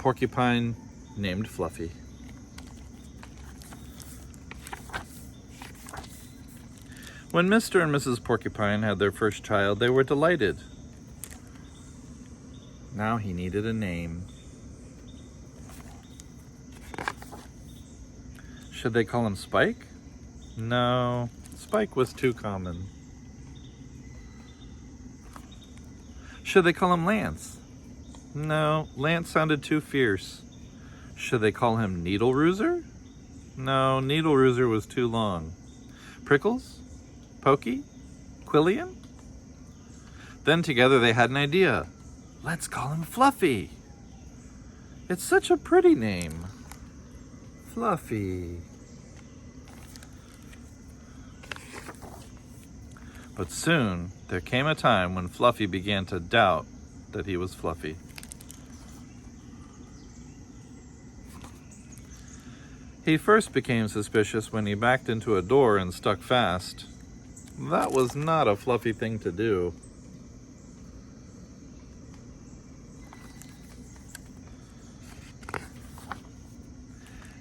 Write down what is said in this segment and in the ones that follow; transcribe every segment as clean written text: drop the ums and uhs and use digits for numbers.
porcupine named Fluffy. When Mr. and Mrs. Porcupine had their first child, they were delighted. Now he needed a name. Should they call him Spike? No, Spike was too common. Should they call him Lance? No, Lance sounded too fierce. Should they call him Needle Rooser? No, Needle Rooser was too long. Prickles? Pokey? Quillian? Then together they had an idea. Let's call him Fluffy. It's such a pretty name. Fluffy. But soon there came a time when Fluffy began to doubt that he was Fluffy. He first became suspicious when he backed into a door and stuck fast. That was not a Fluffy thing to do.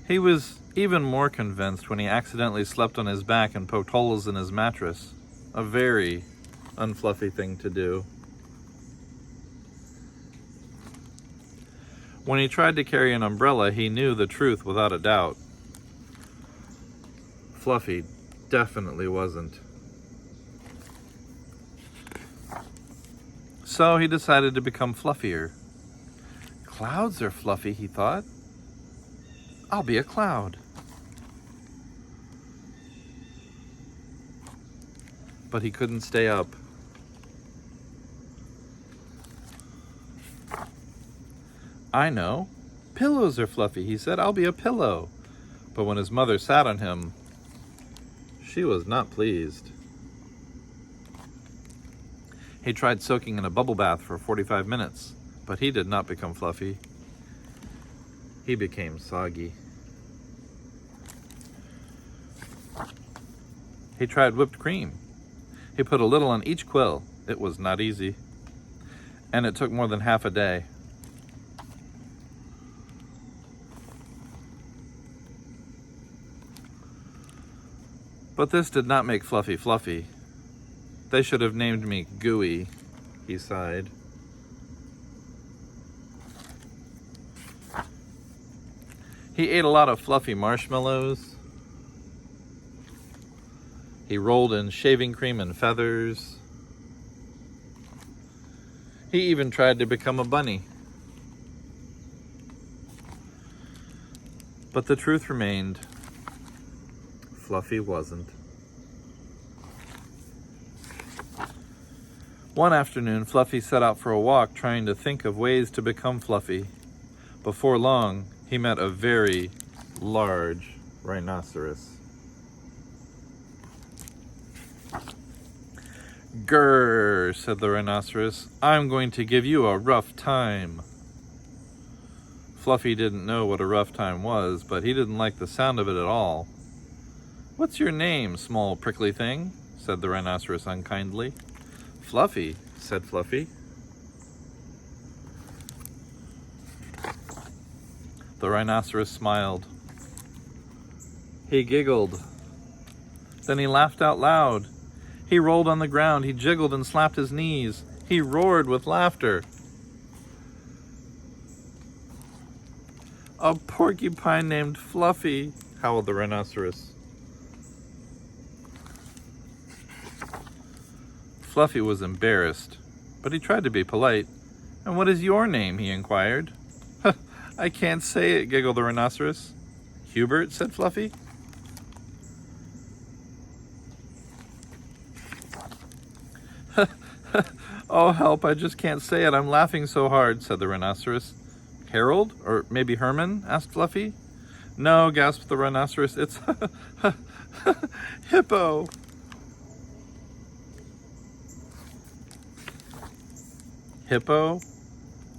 He was even more convinced when he accidentally slept on his back and poked holes in his mattress. A very unfluffy thing to do. When he tried to carry an umbrella, he knew the truth without a doubt. Fluffy definitely wasn't. So he decided to become fluffier. Clouds are fluffy, he thought. I'll be a cloud. But he couldn't stay up. I know. Pillows are fluffy, he said. I'll be a pillow. But when his mother sat on him, she was not pleased. He tried soaking in a bubble bath for 45 minutes, but he did not become fluffy. He became soggy. He tried whipped cream. He put a little on each quill. It was not easy. And it took more than half a day. But this did not make Fluffy fluffy. They should have named me Gooey, he sighed. He ate a lot of fluffy marshmallows. He rolled in shaving cream and feathers. He even tried to become a bunny. But the truth remained, Fluffy wasn't. One afternoon, Fluffy set out for a walk trying to think of ways to become fluffy. Before long, he met a very large rhinoceros. "Grrr," said the rhinoceros. "I'm going to give you a rough time." Fluffy didn't know what a rough time was, but he didn't like the sound of it at all. "What's your name, small prickly thing?" said the rhinoceros unkindly. "Fluffy," said Fluffy. The rhinoceros smiled. He giggled. Then he laughed out loud. He rolled on the ground. He jiggled and slapped his knees. He roared with laughter. "A porcupine named Fluffy," howled the rhinoceros. Fluffy was embarrassed, but he tried to be polite. "And what is your name?" he inquired. "I can't say it," giggled the rhinoceros. "Hubert," said Fluffy. "Oh, help, I just can't say it. I'm laughing so hard," said the rhinoceros. "Harold? Or maybe Herman?" asked Fluffy. "No," gasped the rhinoceros. "It's Hippo." Hippo?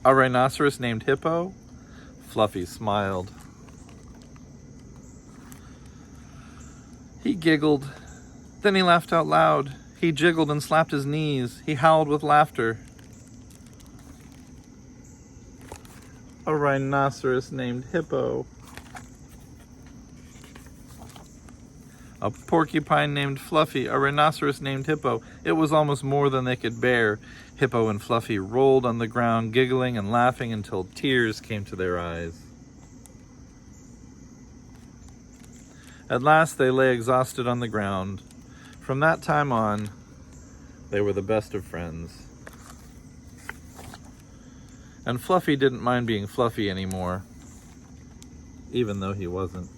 A rhinoceros named Hippo? Fluffy smiled. He giggled. Then he laughed out loud. He jiggled and slapped his knees. He howled with laughter. "A A rhinoceros named Hippo. A porcupine named Fluffy, a rhinoceros named Hippo. It was almost more than they could bear. Hippo and Fluffy rolled on the ground, giggling and laughing until tears came to their eyes. At last they lay exhausted on the ground. From that time on, they were the best of friends. And Fluffy didn't mind being Fluffy anymore, even though he wasn't.